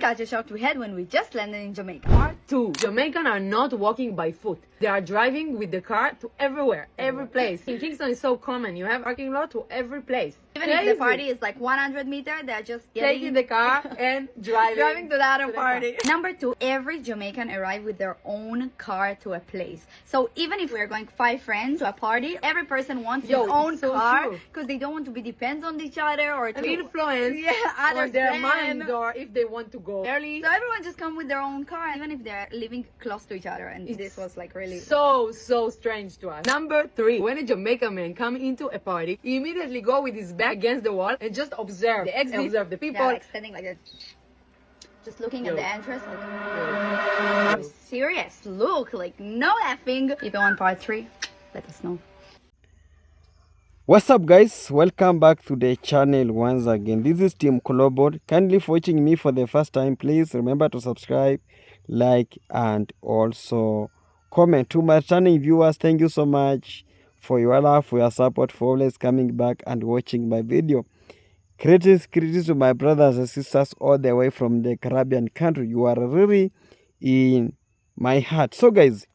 culture shock we had when we just landed in Jamaica. Part 2. Jamaicans are not walking by foot. They are driving with the car to everywhere, every place. In Kingston, it's so common. You have parking lot to every place. Even if the party is like 100 meters, they're just taking the car and driving to the other party. Number 2, every Jamaican arrive with their own car to a place. So even if we're going 5 friends to a party, every person wants his own car because they don't want to be dependent on each other or to influence others their minds, or if they want to go early. So everyone just come with their own car, even if they're living close to each other. And this was like really so strange to us. Number 3, when a Jamaican man come into a party, he immediately go with his back against the wall and just observe the exit, observe the people. Yeah, like standing like that, just looking at the entrance. Like, serious look, like no effing. If you want part 3, let us know. What's up guys, welcome back to the channel once again. This is Team Colobot. Kindly for watching me for the first time, please remember to subscribe, like and also comment. To my channel viewers, thank you so much for your love, for your support, for always coming back and watching my video. Greetings to my brothers and sisters all the way from the Caribbean country. You are really in my heart. So guys,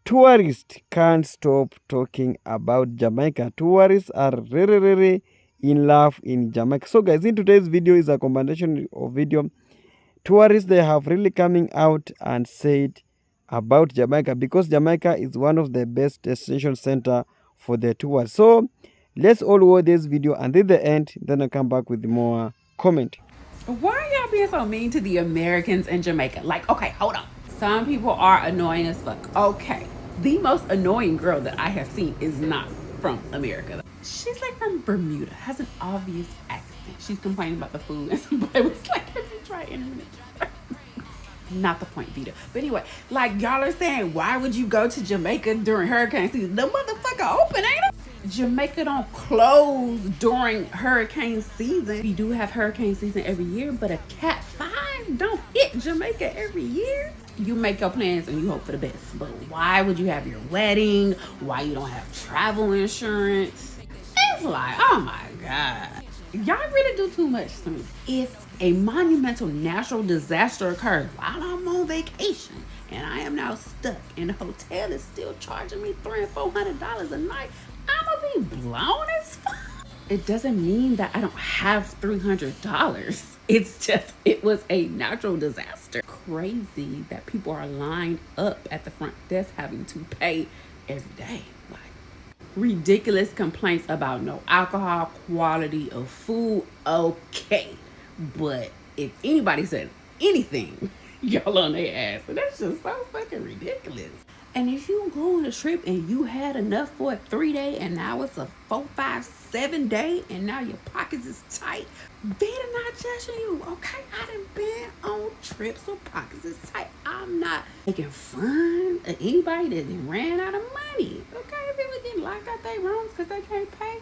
tourists can't stop talking about Jamaica. Tourists are really in love in Jamaica. So guys, in today's video is a combination of video. Tourists, they have really coming out and said about Jamaica because Jamaica is one of the best destination center for the tours. So let's all watch this video and at the end, then I'll come back with more comment. Why are y'all being so mean to the Americans in Jamaica? Like, okay, hold on. Some people are annoying as fuck. Okay. The most annoying girl that I have seen is not from America. She's like from Bermuda, has an obvious accent. She's complaining about the food and somebody was like, have you tried internet? Not the point, Vita. But anyway, like y'all are saying, why would you go to Jamaica during hurricane season? The motherfucker open, ain't it? Jamaica don't close during hurricane season. We do have hurricane season every year, but a Cat 5 don't hit Jamaica every year. You make your plans and you hope for the best. But why would you have your wedding? Why you don't have travel insurance? It's like, oh my God. Y'all really do too much to me. If a monumental natural disaster occurs while I'm on vacation and I am now stuck and the hotel is still charging me $300 and $400 a night, I'm gonna be blown as fuck. It doesn't mean that I don't have $300. It's just, it was a natural disaster. Crazy that people are lined up at the front desk having to pay every day. Like, ridiculous complaints about no alcohol, quality of food, okay. But if anybody said anything, y'all on their ass. And that's just so fucking ridiculous. And if you go on a trip and you had enough for a 3-day and now it's a 4, 5, 7 day and now your pockets is tight, they're not judging you, okay? I done been on trips where pockets is tight. I'm not making fun of anybody that done ran out of money, okay? If people getting locked out their rooms because they can't pay,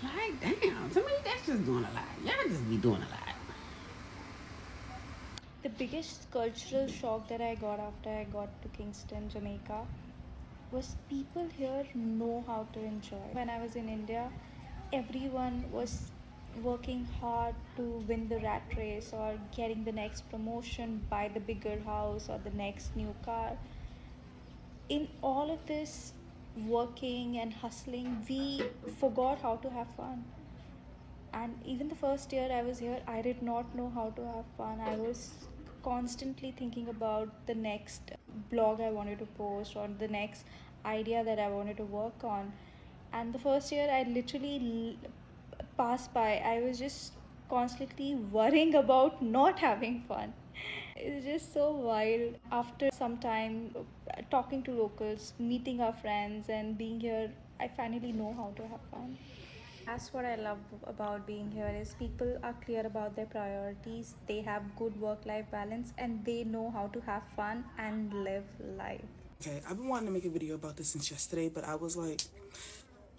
like damn, to me that's just doing a lot. Y'all just be doing a lot. The biggest cultural shock that I got after I got to Kingston, Jamaica, was people here know how to enjoy. When I was in India, everyone was working hard to win the rat race or getting the next promotion, buy the bigger house or the next new car. In all of this working and hustling, we forgot how to have fun. And even the first year I was here, I did not know how to have fun. I was constantly thinking about the next blog I wanted to post or the next idea that I wanted to work on. And the first year I literally passed by, I was just constantly worrying about not having fun. It's just so wild. After some time talking to locals, meeting our friends and being here, I finally know how to have fun. That's what I love about being here is people are clear about their priorities, they have good work-life balance and they know how to have fun and live life. Okay, I've been wanting to make a video about this since yesterday, but I was like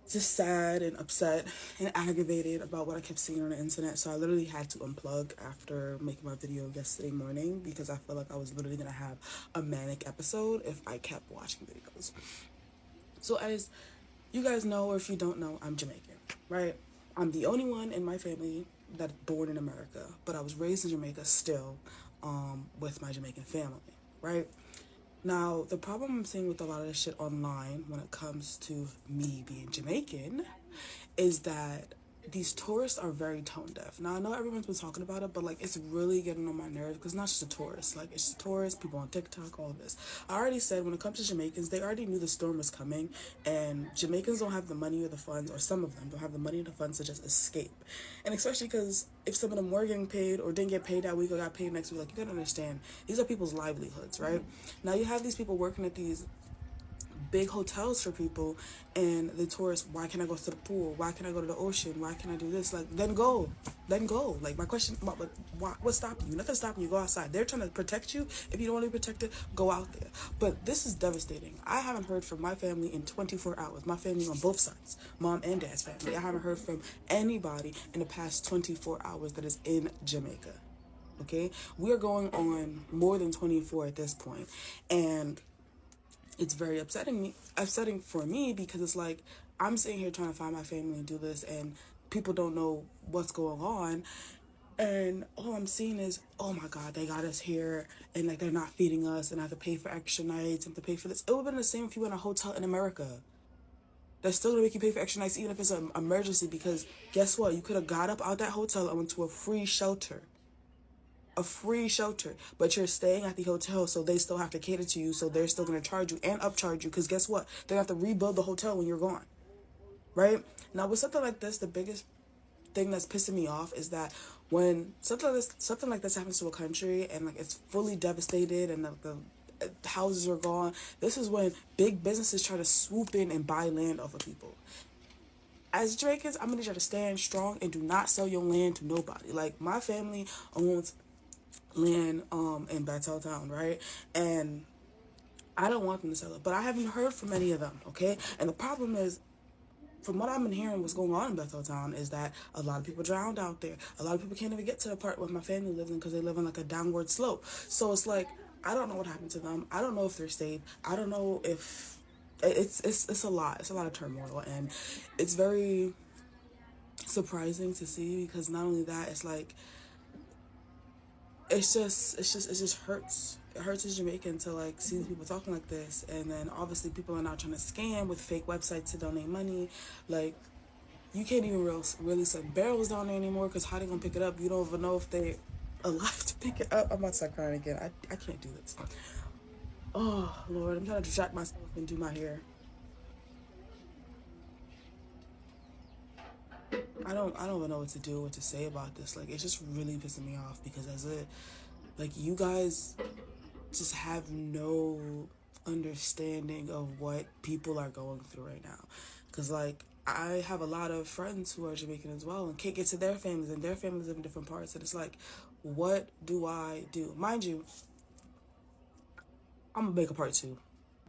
just sad and upset and aggravated about what I kept seeing on the internet, so I literally had to unplug after making my video yesterday morning because I felt like I was literally gonna have a manic episode if I kept watching videos. So as you guys know, or if you don't know, I'm Jamaican, right? I'm the only one in my family that born in America, but I was raised in Jamaica still, with my Jamaican family, right? Now, the problem I'm seeing with a lot of this shit online when it comes to me being Jamaican is that these tourists are very tone deaf. Now, I know everyone's been talking about it, but like it's really getting on my nerves because not just a tourist, like it's just tourists, people on TikTok, all of this. I already said when it comes to Jamaicans, they already knew the storm was coming, and Jamaicans don't have the money or the funds, or some of them don't have the money or the funds to just escape. And especially because if some of them were getting paid or didn't get paid that week or got paid next week, like you gotta understand, these are people's livelihoods, right? Now you have these people working at these big hotels for people, and the tourists, why can't I go to the pool, why can't I go to the ocean, why can't I do this? Like, then go. Like, my question, what's stopping you? Nothing's stopping you. Go outside. They're trying to protect you. If you don't want to be protected, go out there. But this is devastating. I haven't heard from my family in 24 hours. My family on both sides, mom and dad's family. I haven't heard from anybody in the past 24 hours that is in Jamaica. Okay, we are going on more than 24 at this point, and it's very upsetting for me because it's like I'm sitting here trying to find my family and do this, and people don't know what's going on, and all I'm seeing is, oh my God, they got us here, and like they're not feeding us, and I have to pay for extra nights and to pay for this. It would have been the same if you went in a hotel in America. That's still gonna make you pay for extra nights even if it's an emergency, because guess what? You could have got up out that hotel and went to a free shelter, but you're staying at the hotel, so they still have to cater to you, so they're still going to charge you and upcharge you, because guess what, they have to rebuild the hotel when you're gone, right? Now with something like this, the biggest thing that's pissing me off is that when something like this happens to a country and like it's fully devastated and the houses are gone, this is when big businesses try to swoop in and buy land off of people. As Jamaicans, I'm gonna try to stand strong and do not sell your land to nobody. Like, my family owns land in Battelle Town, right? And I don't want them to sell it, but I haven't heard from any of them, okay? And the problem is, from what I've been hearing, what's going on in Battelle Town is that a lot of people drowned out there. A lot of people can't even get to the part where my family lives in because they live on like a downward slope. So it's like, I don't know what happened to them. I don't know if they're safe. I don't know if it's a lot. It's a lot of turmoil, and it's very surprising to see, because not only that, it's like it just hurts. It hurts as Jamaican to like see people talking like this, and then obviously people are now trying to scam with fake websites to donate money. Like, you can't even really send barrels down there anymore, because how they gonna pick it up? You don't even know if they alive to pick it up. I'm about to start crying again. I can't do this. Oh Lord, I'm trying to distract myself and do my hair. I don't even know what to do, what to say about this. Like, it's just really pissing me off, because you guys just have no understanding of what people are going through right now. Because like, I have a lot of friends who are Jamaican as well and can't get to their families, and their families live in different parts, and it's like, what do I do? Mind you, I'm gonna make a part 2.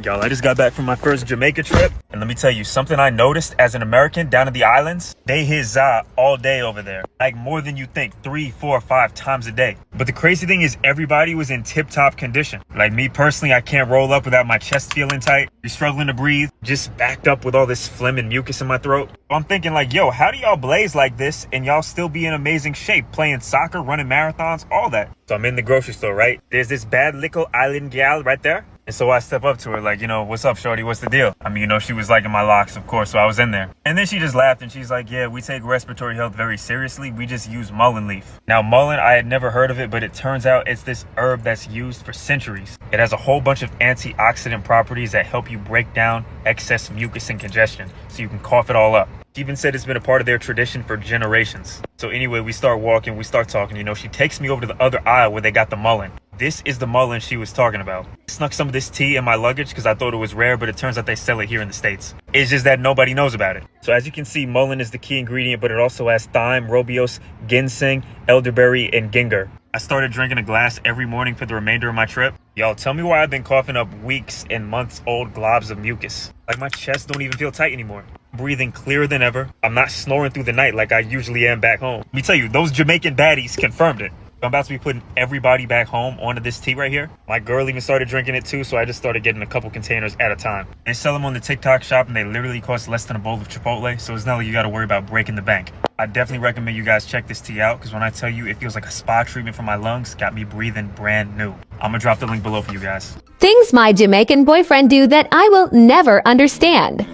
Y'all, I just got back from my first Jamaica trip, and let me tell you, something I noticed as an American down in the islands, they hit za all day over there. Like, more than you think, 3, 4, 5 times a day. But the crazy thing is, everybody was in tip-top condition. Like me personally, I can't roll up without my chest feeling tight. You're struggling to breathe, just backed up with all this phlegm and mucus in my throat. I'm thinking like, yo, how do y'all blaze like this and y'all still be in amazing shape, playing soccer, running marathons, all that? So I'm in the grocery store, right? There's this bad little island gal right there. And so I step up to her like, what's up, shorty? What's the deal? I mean, she was liking my locks, of course, so I was in there. And then she just laughed and she's like, yeah, we take respiratory health very seriously. We just use mullein leaf. Now, mullein, I had never heard of it, but it turns out it's this herb that's used for centuries. It has a whole bunch of antioxidant properties that help you break down excess mucus and congestion, so you can cough it all up. She even said it's been a part of their tradition for generations. So anyway, we start walking, we start talking, she takes me over to the other aisle where they got the mullein. This is the mullein she was talking about. I snuck some of this tea in my luggage because I thought it was rare, but it turns out they sell it here in the States. It's just that nobody knows about it. So as you can see, mullein is the key ingredient, but it also has thyme, robios, ginseng, elderberry, and ginger. I started drinking a glass every morning for the remainder of my trip. Y'all, tell me why I've been coughing up weeks and months old globs of mucus. Like, my chest don't even feel tight anymore. Breathing clearer than ever. I'm not snoring through the night like I usually am back home. Let me tell you, those Jamaican baddies confirmed it. I'm about to be putting everybody back home onto this tea right here. My girl even started drinking it too, so I just started getting a couple containers at a time. They sell them on the TikTok shop, and they literally cost less than a bowl of Chipotle, so it's not like you got to worry about breaking the bank. I definitely recommend you guys check this tea out because when I tell you it feels like a spa treatment for my lungs, got me breathing brand new. I'm gonna drop the link below for you guys. Things my Jamaican boyfriend do that I will never understand.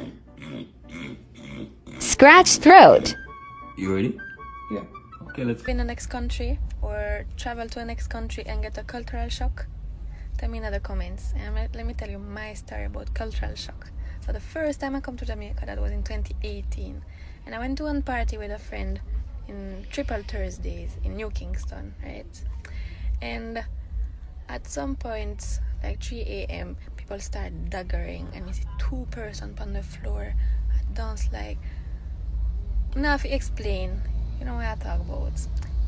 Scratch throat. You ready? Yeah. Okay, let's In the next country or travel to a next country and get a cultural shock? Tell me in the comments. And let me tell you my story about cultural shock. So the first time I come to Jamaica, that was in 2018. And I went to one party with a friend in Triple Thursdays in New Kingston, right? And at some point, like 3 a.m., people start daggering and you see 2 persons on the floor. I dance like, now if you explain, you know what I talk about.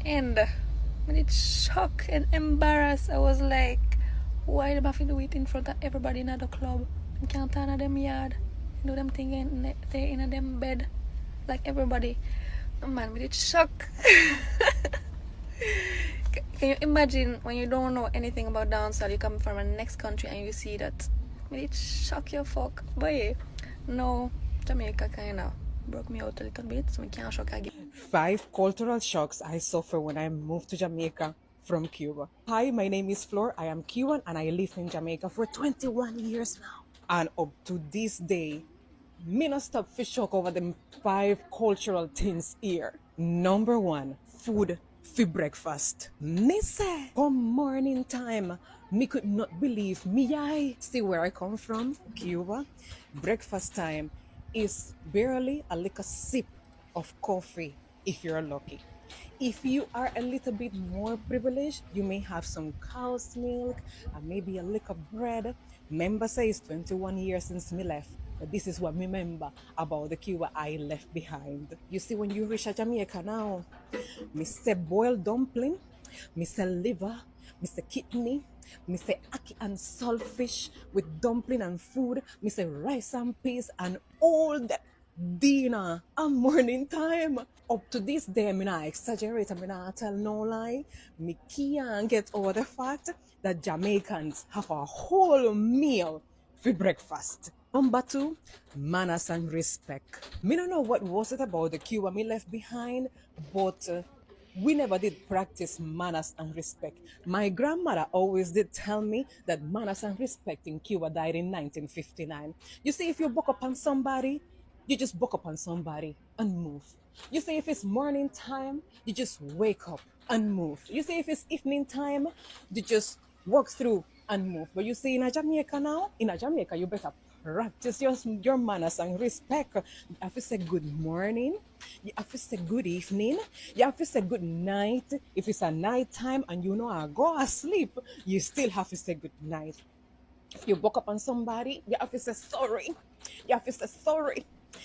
And when it's shocked and embarrassed, I was like, why do I have to do it in front of everybody in the club? I can't turn at them yard, do them thing in them bed, like everybody. Oh man, with it shock. Can you imagine when you don't know anything about dancehall, you come from a next country and you see that? Will it shock your fuck? Boy, no, Jamaica kinda broke me out a little bit, so I can't shock again. 5 cultural shocks I suffered when I moved to Jamaica from Cuba. Hi, my name is Flor. I am Cuban and I live in Jamaica for 21 years now. And up to this day, me not stop for shock over them 5 cultural things here. Number 1, food for breakfast. Me say, come morning time, me could not believe me I see where I come from, Cuba. Breakfast time is barely a little sip of coffee if you're lucky. If you are a little bit more privileged, you may have some cow's milk and maybe a little bread. Member says 21 years since me left. But this is what me remember about the Cuba I left behind. You see, when you reach a Jamaica now, me say boiled dumpling, me say liver, me say kidney, me say ackee and saltfish with dumpling and food, me say rice and peas and all that dinner and morning time. Up to this day, me not exaggerate, me not tell no lie. Me can't get over the fact that Jamaicans have a whole meal for breakfast. Number 2, manners and respect. Me don't know what was it about the Cuba me left behind, but we never did practice manners and respect. My grandmother always did tell me that manners and respect in Cuba died in 1959. You see, if you buck up on somebody, you just buck up on somebody and move. You say if it's morning time, you just wake up and move. You say if it's evening time, you just walk through and move. But you see in a Jamaica now, in a Jamaica, you better practice your manners and respect. You have to say good morning. You have to say good evening. You have to say good night. If it's a night time and you know I go asleep, you still have to say good night. If you buck up on somebody, you have to say sorry. You have to say sorry.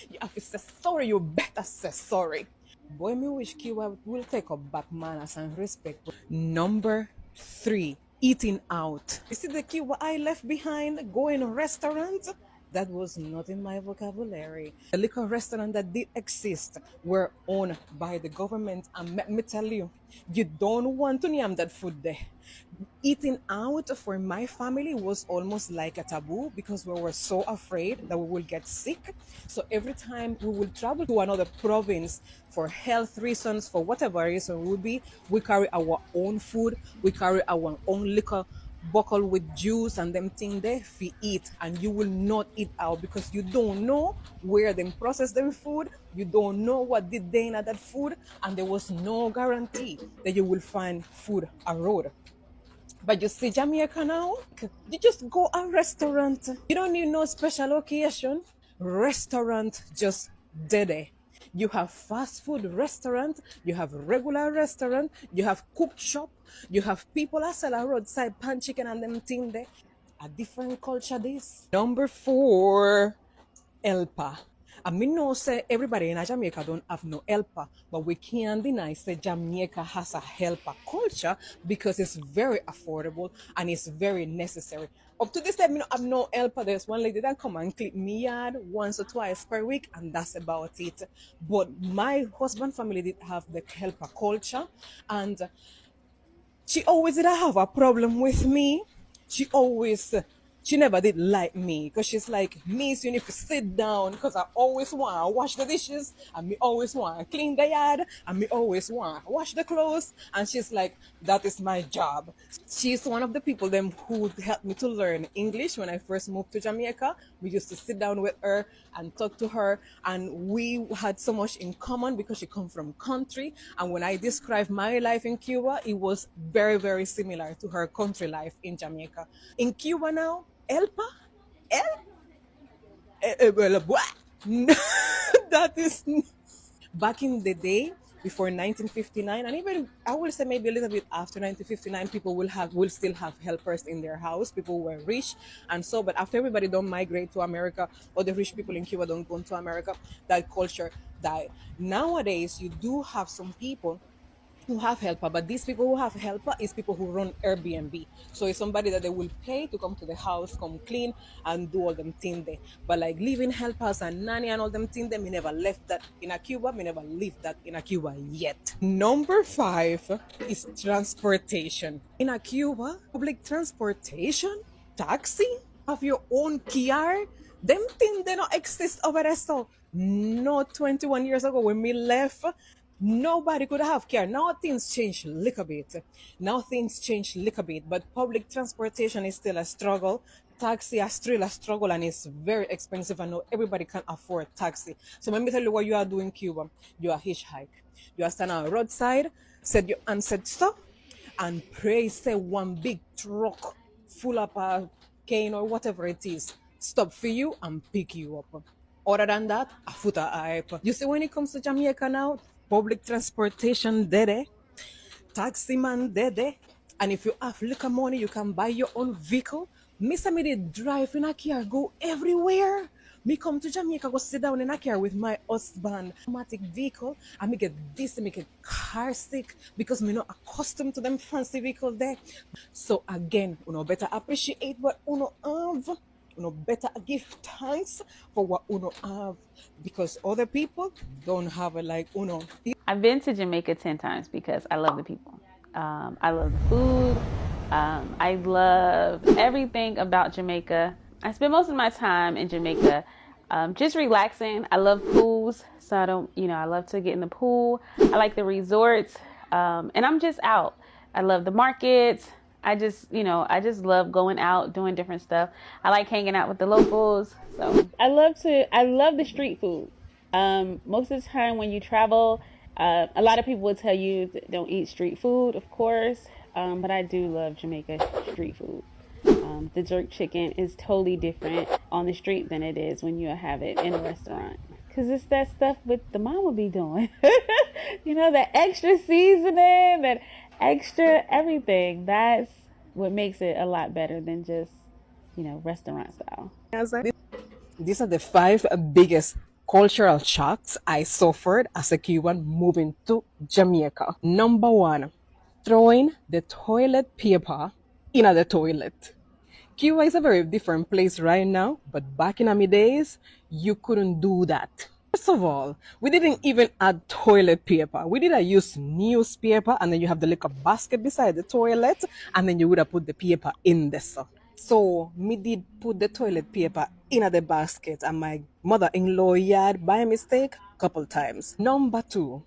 You have to say sorry. You better say sorry. Boy, me wish Cuba will take up back manners and respect. Number 3, eating out. You see the Cuba I left behind, going to restaurants? That was not in my vocabulary. The liquor restaurant that did exist were owned by the government, and let me tell you, you don't want to name that food there. Eating out for my family was almost like a taboo because we were so afraid that we will get sick. So every time we will travel to another province for health reasons, for whatever reason it would be, we carry our own food, we carry our own liquor bottle with juice and them thing there for eat, and you will not eat out because you don't know where them process them food, you don't know what did they in that food, and there was no guarantee that you will find food a road. But you see Jamaica now, you just go a restaurant. You don't need no special occasion. Restaurant just dead. You have fast food restaurant, you have regular restaurant, you have cook shop, you have people that sell a roadside pan chicken and them thing there. A different culture this. Number 4, helper. I mean, no say everybody in Jamaica don't have no helper, but we can't deny say Jamaica has a helper culture because it's very affordable and it's very necessary. Up to this time, I have no helper. There's one lady that come and clean me yard once or twice per week, and that's about it. But my husband family did have the helper culture, and she always did have a problem with me. She always She never did like me because she's like, Miss, you need to sit down because I always want to wash the dishes and me always want to clean the yard and me always want to wash the clothes. And she's like, that is my job. She's one of the people them who helped me to learn English when I first moved to Jamaica. We used to sit down with her and talk to her, and we had so much in common because she come from country. And when I described my life in Cuba, it was very, very similar to her country life in Jamaica. In Cuba now, Elpa, well, that is back in the day before 1959, and even I will say maybe a little bit after 1959, people will still have helpers in their house. People were rich, and so, but after everybody don't migrate to America, or the rich people in Cuba don't go to America, that culture died. Nowadays, you do have some people who have helper, but these people who have helper is people who run Airbnb. So it's somebody that they will pay to come to the house, come clean and do all them things there. But like living helpers and nanny and all them things, me never left that in a Cuba. Me never lived that in a Cuba yet. Number 5 is transportation. In a Cuba, public transportation, taxi, have your own car. Them things they don't exist over there. So no, 21 years ago when we left, nobody could have care. Now things change a little bit. But public transportation is still a struggle. Taxi is still a struggle and it's very expensive. I know everybody can afford taxi. So let me tell you what you are doing in Cuba. You are hitchhike. You are standing on a roadside, said you answered stop, and pray say one big truck full of a cane or whatever it is stop for you and pick you up. Other than that, a foot of hype. You see, when it comes to Jamaica now, public transportation there, taxi man there, and if you have little money, you can buy your own vehicle. Miss me dey drive in a car, go everywhere. Me come to Jamaica, go sit down in a car with my husband. Automatic vehicle, and me get this, me get car sick because me not accustomed to them fancy vehicles there. So again, you better appreciate what you have. Better give thanks for what uno have because other people don't have it like uno. I've been to Jamaica 10 times because I love the people. I love the food. I love everything about Jamaica. I spend most of my time in Jamaica just relaxing. I love pools, so I love to get in the pool. I like the resorts, and I'm just out. I love the markets. I just love going out, doing different stuff. I like hanging out with the locals. So I love the street food. Most of the time when you travel, a lot of people will tell you don't eat street food, of course. But I do love Jamaica street food. The jerk chicken is totally different on the street than it is when you have it in a restaurant. Because it's that stuff with the mama be doing. The extra seasoning, that extra everything. That's what makes it a lot better than just, restaurant style. These are the 5 biggest cultural shocks I suffered as a Cuban moving to Jamaica. Number 1, throwing the toilet paper in the toilet. Cuba is a very different place right now, but back in my days, you couldn't do that. First of all, we didn't even add toilet paper. We did use newspaper, and then you have the little basket beside the toilet, and then you would have put the paper in there. So me did put the toilet paper in the basket, and my mother-in-law yard by mistake couple times. Number 2,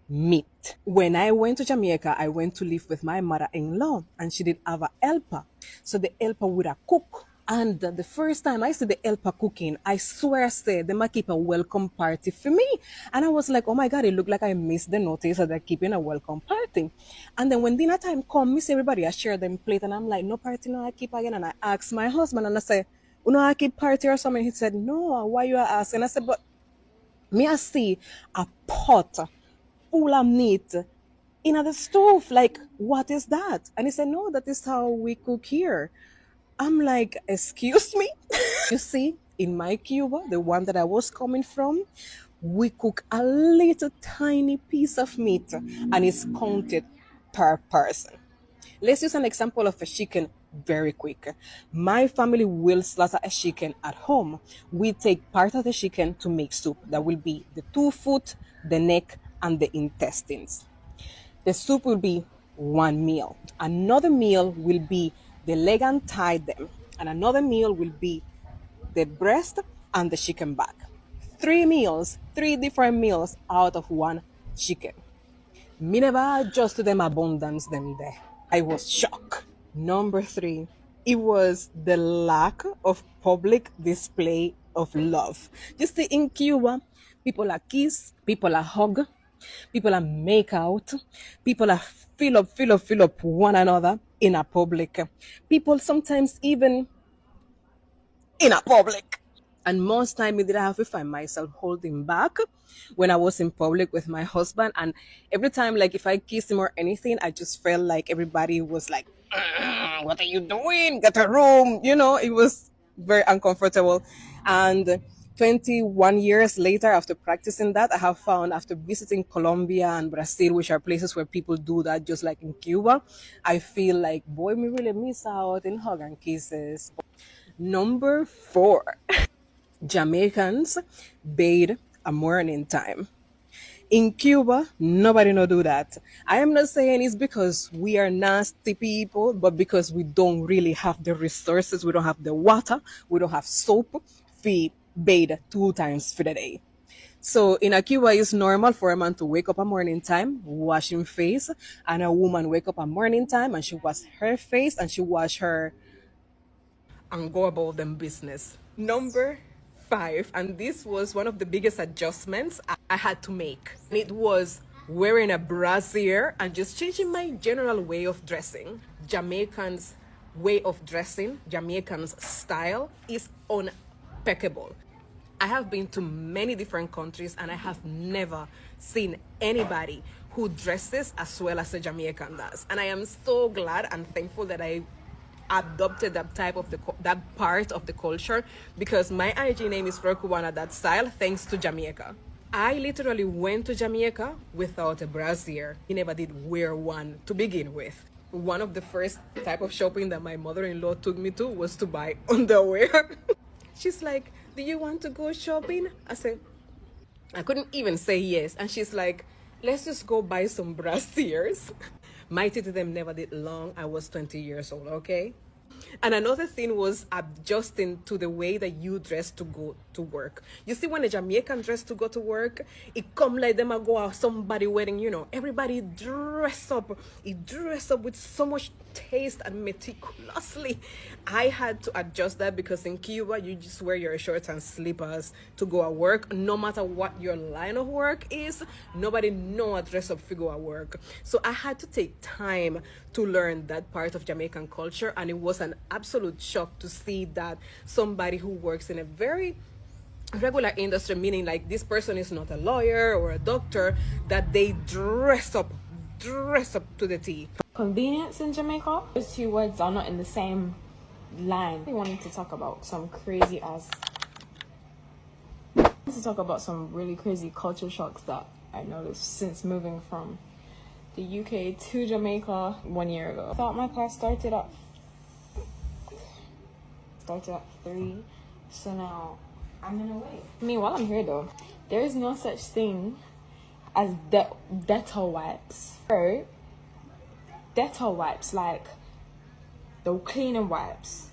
meat. When I went to Jamaica, I went to live with my mother-in-law, and she did have a helper. So the helper would have cook. And the first time I see the helper cooking, I swear I said they might keep a welcome party for me. And I was like, oh my God, it looked like I missed the notice that they're keeping a welcome party. And then when dinner time come, miss everybody, I share them plate, and I'm like, no party, no, I keep again. And I asked my husband, and I said, you know, I keep party or something. He said, no, why you are asking? I said, but me I see a pot full of meat in the stove. Like, what is that? And he said, no, that is how we cook here. I'm like, excuse me? You see, in my Cuba, the one that I was coming from, we cook a little tiny piece of meat and it's counted per person. Let's use an example of a chicken very quick. My family will slaughter a chicken at home. We take part of the chicken to make soup. That will be the 2 foot, the neck, and the intestines. The soup will be one meal. Another meal will be the leg and thigh them. and another meal will be the breast and the chicken back. 3 meals, 3 different meals out of one chicken. Me never adjust to them abundance them there. I was shocked. Number 3, it was the lack of public display of love. You see, in Cuba, people are kiss, people are hug, people are make out, people are fill up one another in a public. People sometimes even in a public. And most time I did have to find myself holding back when I was in public with my husband. And every time, like if I kissed him or anything, I just felt like everybody was like, what are you doing? Get a room. You know, it was very uncomfortable. And 21 years later, after practicing that, I have found after visiting Colombia and Brazil, which are places where people do that, just like in Cuba, I feel like, boy, me really miss out in hug and kisses. Number 4, Jamaicans bathe a morning time. In Cuba, nobody no do that. I am not saying it's because we are nasty people, but because we don't really have the resources, we don't have the water, we don't have soap, we bathe 2 times for the day. So in a Cuba, it's normal for a man to wake up a morning time, washing face, and a woman wake up a morning time and she wash her face and she wash her and go about them business. Number 5, and this was one of the biggest adjustments I had to make. And it was wearing a brassiere and just changing my general way of dressing. Jamaicans' way of dressing, Jamaicans' style is impeccable. I have been to many different countries and I have never seen anybody who dresses as well as a Jamaican does. And I am so glad and thankful that I adopted that type of that part of the culture, because my IG name is Flor Cubana, that style, thanks to Jamaica. I literally went to Jamaica without a brassiere. I never did wear one to begin with. One of the first type of shopping that my mother-in-law took me to was to buy underwear. She's like, do you want to go shopping? I said, I couldn't even say yes. And she's like, let's just go buy some brassieres. My to them never did long. I was 20 years old, okay? And another thing was adjusting to the way that you dress to go to work. You see, when a Jamaican dress to go to work, it come like them a go out somebody wedding, you know, everybody dress up. It dress up with so much taste and meticulously. I had to adjust that because in Cuba, you just wear your shorts and slippers to go at work. No matter what your line of work is, nobody know a dress up to go at work. So I had to take time to learn that part of Jamaican culture, and it was an absolute shock to see that somebody who works in a very regular industry, meaning like this person is not a lawyer or a doctor, that they dress up to the T. Convenience in Jamaica, those two words are not in the same line. I wanted to talk about some crazy really crazy culture shocks that I noticed since moving from the UK to Jamaica 1 year ago. I thought my class started at 3, so now I'm gonna wait. I mean, while I'm here though, there is no such thing as Dettol wipes. So, Dettol wipes, like the cleaning wipes.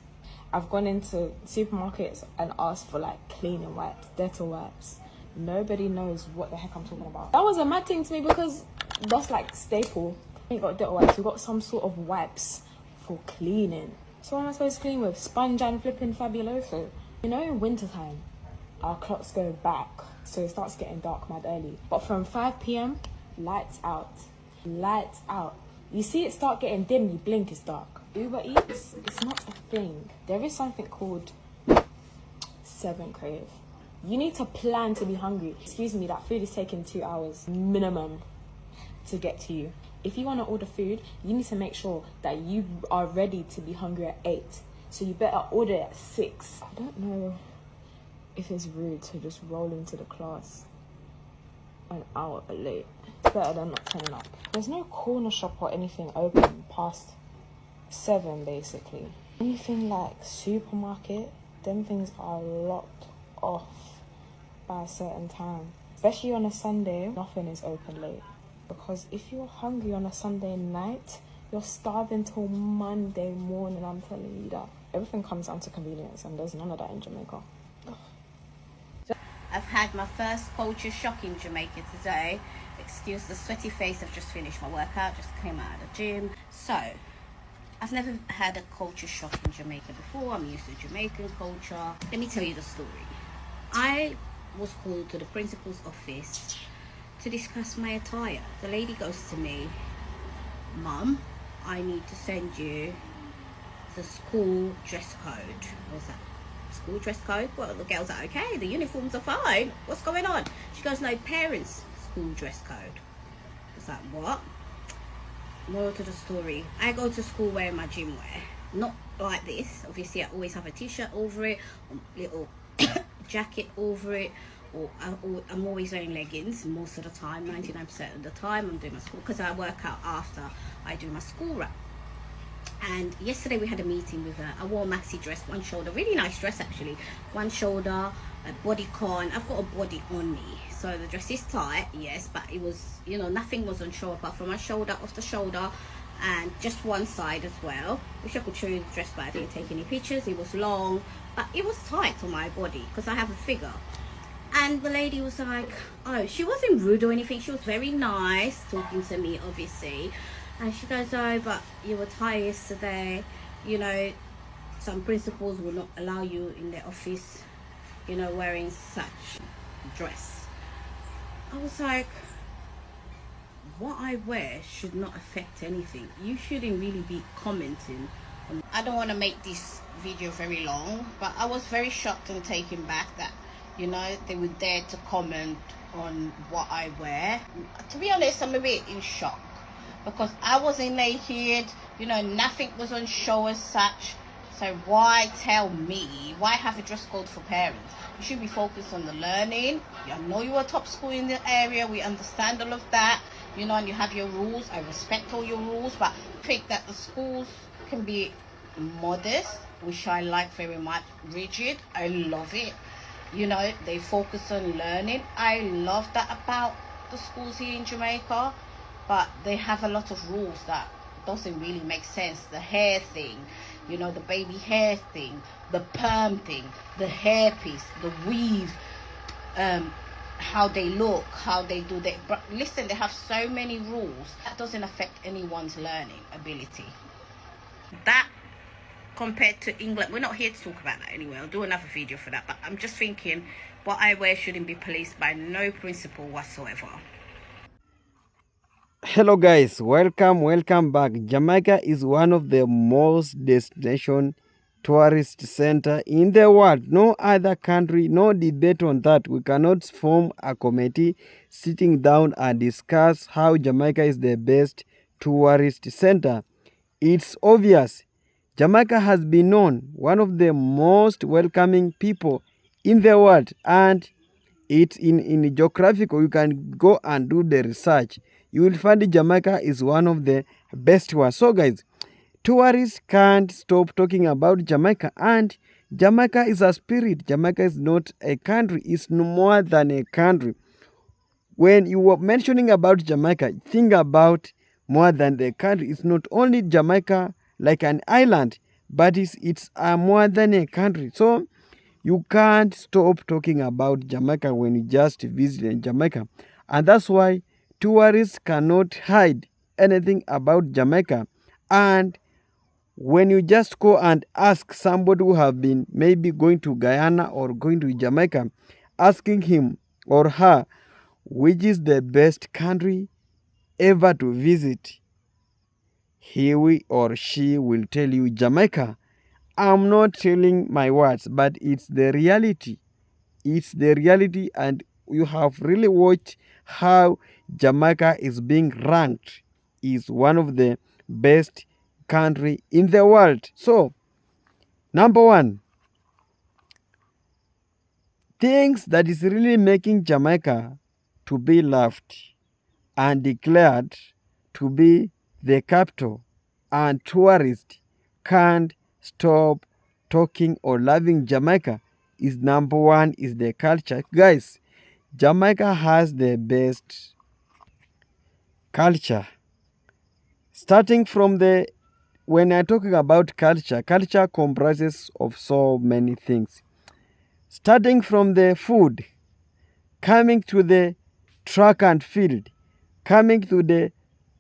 I've gone into supermarkets and asked for like cleaning wipes, Dettol wipes. Nobody knows what the heck I'm talking about. That was a mad thing to me because that's like staple. We ain't got Dettol wipes, we got some sort of wipes for cleaning. So what am I supposed to clean with? Sponge and flipping Fabuloso. You know, in wintertime, our clocks go back, so it starts getting dark mad early. But from 5 p.m, lights out. Lights out. You see it start getting dim, you blink, it's dark. Uber Eats, it's not a thing. There is something called 7 Crave. You need to plan to be hungry. Excuse me, that food is taking 2 hours minimum to get to you. If you want to order food, you need to make sure that you are ready to be hungry at 8. So you better order at 6. I don't know if it's rude to just roll into the class an hour late. It's better than not turning up. There's no corner shop or anything open past 7 basically. Anything like supermarket, them things are locked off by a certain time. Especially on a Sunday, nothing is open late. Because if you're hungry on a Sunday night, you're starving till Monday morning, I'm telling you that. everything comes down to convenience, and there's none of that in Jamaica. I've had my first culture shock in Jamaica today. Excuse the sweaty face, I've just finished my workout, just came out of the gym. So, I've never had a culture shock in Jamaica before. I'm used to Jamaican culture. Let me tell you the story. I was called to the principal's office to discuss my attire. The lady goes to me, Mum, I need to send you the school dress code. I was like, school dress code? Well, the girls are okay, the uniforms are fine. What's going on? She goes, no, parents' school dress code. I was like, what? Moral to the story, I go to school wearing my gym wear. Not like this. Obviously, I always have a t-shirt over it, a little jacket over it, or I'm always wearing leggings most of the time. 99% of the time I'm doing my school, because I work out after I do my school run. And yesterday we had a meeting with her. I wore a maxi dress, one shoulder, really nice dress actually, one shoulder, a bodycon. I've got a body on me, so the dress is tight, yes, but it was, you know, nothing was on show apart from my shoulder, off the shoulder, and just one side as well. Wish I could show you the dress, but I didn't take any pictures. It was long, but it was tight on my body because I have a figure. And the lady was like, oh, she wasn't rude or anything, she was very nice talking to me, obviously. And she goes, oh, but you were tired yesterday, you know, some principals will not allow you in their office, you know, wearing such dress. I was like, what I wear should not affect anything. You shouldn't really be commenting on. I don't want to make this video very long, but I was very shocked and taken back that, you know, they were there to comment on what I wear. To be honest, I'm a bit in shock, because I wasn't naked, you know, nothing was on show as such. So why tell me? Why have a dress code for parents? You should be focused on the learning. I know you're a top school in the area, we understand all of that, you know, and you have your rules. I respect all your rules, but I think that the schools can be modest, which I like very much. Rigid, I love it. You know, they focus on learning. I love that about the schools here in Jamaica. But they have a lot of rules that doesn't really make sense. The hair thing, you know, the baby hair thing, the perm thing, the hairpiece, the weave, how they look, how they do that. But listen, they have so many rules. That doesn't affect anyone's learning ability. That compared to England, we're not here to talk about that anyway. I'll do another video for that. But I'm just thinking, what I wear shouldn't be policed by no principle whatsoever. Hello guys, welcome back. Jamaica is one of the most destination tourist center in the world. No other country, no debate on that. We cannot form a committee sitting down and discuss how Jamaica is the best tourist center. It's obvious. Jamaica has been known one of the most welcoming people in the world, and it's in geographical. You can go and do the research. You will find Jamaica is one of the best ones. So guys, tourists can't stop talking about Jamaica, and Jamaica is a spirit. Jamaica is not a country, it's more than a country. When you were mentioning about Jamaica, think about more than the country. It's not only Jamaica like an island, but it's more than a country. So you can't stop talking about Jamaica when you just visit Jamaica. And that's why tourists cannot hide anything about Jamaica. And when you just go and ask somebody who have been maybe going to Guyana or going to Jamaica, asking him or her which is the best country ever to visit, he or she will tell you Jamaica. I'm not telling my words, but it's the reality. It's the reality, and you have really watched how Jamaica is being ranked is one of the best country in the world. So, number one, things that is really making Jamaica to be loved and declared to be the capital, and tourists can't stop talking or loving Jamaica, is number one is the culture. Guys, Jamaica has the best culture, starting from the when I'm talking about culture, culture comprises of so many things. Starting from the food, coming to the track and field, coming to the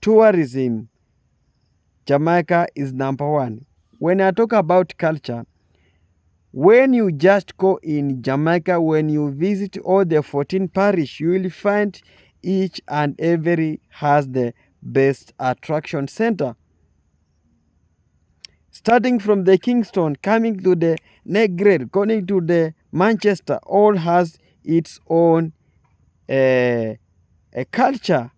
tourism, Jamaica is number one. When I talk about culture, when you just go in Jamaica, when you visit all the 14 parish, you will find each and every has the best attraction center. Starting from the Kingston, coming to the Negril, going to the Manchester, all has its own a culture.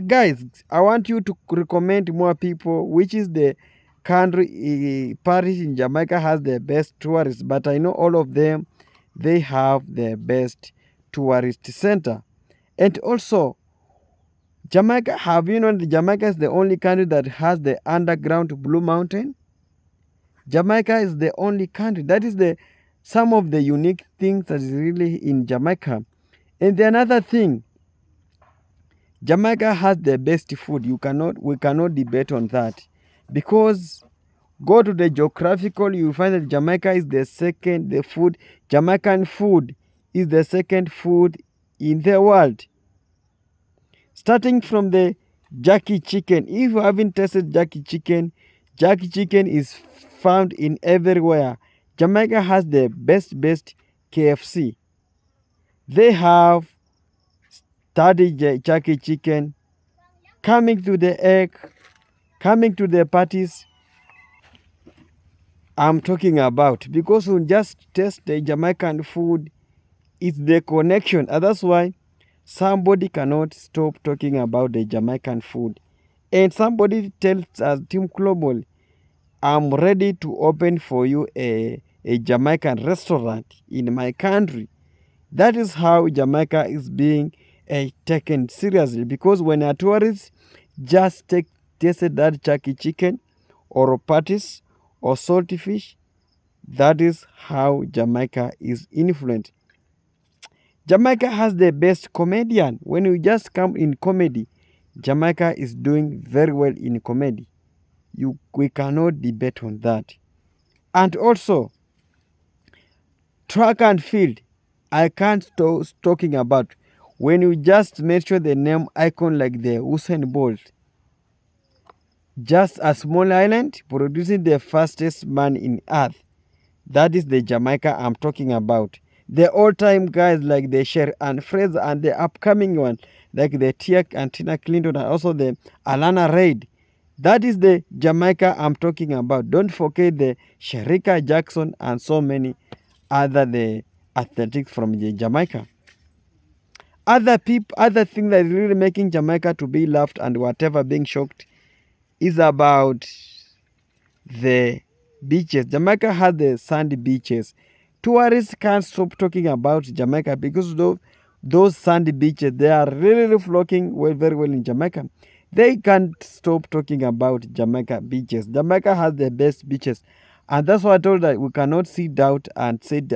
Guys, I want you to recommend more people which is the country parish in Jamaica has the best tourists, but I know all of them they have the best tourist center. And also Jamaica, have you known that Jamaica is the only country that has the underground Blue Mountain? Jamaica is the only country. That is the some of the unique things that is really in Jamaica. And the another thing, Jamaica has the best food. We cannot debate on that. Because go to the geographical, you find that Jamaica is the second, Jamaican food is the second food in the world. Starting from the jerky chicken. If you haven't tasted jerky chicken is found in everywhere. Jamaica has the best KFC. They have study jerky chicken, coming to the egg, coming to the parties I'm talking about. Because we just taste the Jamaican food, it's the connection. And that's why somebody cannot stop talking about the Jamaican food. And somebody tells us, Team Global, I'm ready to open for you a Jamaican restaurant in my country. That is how Jamaica is being taken seriously, because when a tourist just tasted that jerky chicken or patties or salty fish, that is how Jamaica is influenced. Jamaica has the best comedian. When you just come in comedy, Jamaica is doing very well in comedy. We cannot debate on that. And also, track and field, I can't stop talking about. When you just mention the name icon like the Usain Bolt, just a small island producing the fastest man in earth. That is the Jamaica I'm talking about. The all-time guys like the Cher and Fraser, and the upcoming one like the Tiak and Tina Clinton, and also the Alana Reid. That is the Jamaica I'm talking about. Don't forget the Sherika Jackson and so many other the athletics from the Jamaica. Other thing that is really making Jamaica to be loved and whatever being shocked is about the beaches. Jamaica has the sandy beaches. Tourists can't stop talking about Jamaica because those sandy beaches, they are really flocking very well in Jamaica. They can't stop talking about Jamaica beaches. Jamaica has the best beaches. And that's why I told that we cannot sit down and sit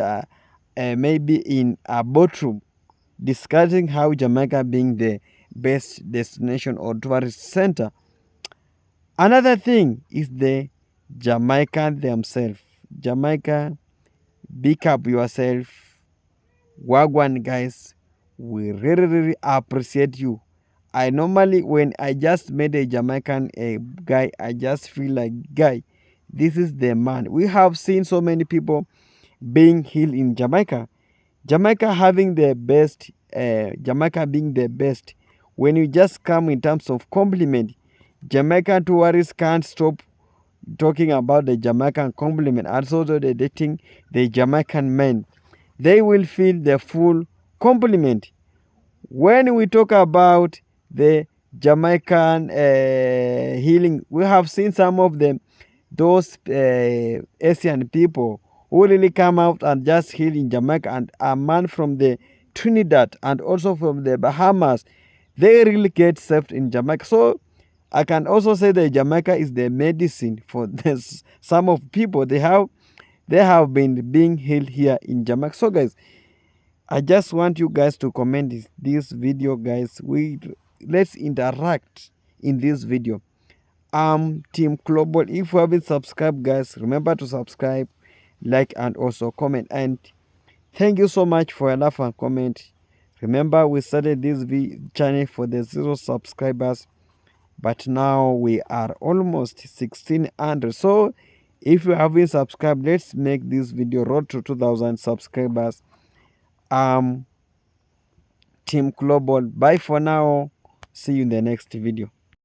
maybe in a boardroom discussing how Jamaica being the best destination or tourist center. Another thing is the Jamaican themselves. Jamaica, pick up yourself. Wagwan guys, we really appreciate you. I normally, when I just met a Jamaican guy, I just feel like, guy, this is the man. We have seen so many people being healed in Jamaica. Jamaica having the best, Jamaica being the best. When you just come in terms of compliment, Jamaican tourists can't stop talking about the Jamaican compliment. Also, they're dating the Jamaican men. They will feel the full compliment. When we talk about the Jamaican healing, we have seen some of them, those Asian people who really come out and just heal in Jamaica, and a man from the Trinidad and also from the Bahamas, they really get saved in Jamaica. So I can also say that Jamaica is the medicine for this. Some of people they have been being healed here in Jamaica. So guys, I just want you guys to comment this video, guys. Let's interact in this video. Team Global. If you haven't subscribed, guys, remember to subscribe, like, and also comment. And thank you so much for your love and comment. Remember, we started this channel for the 0 subscribers, but now we are almost 1600. So if you haven't subscribed, let's make this video road to 2000 subscribers. Team Global, bye for now. See you in the next video.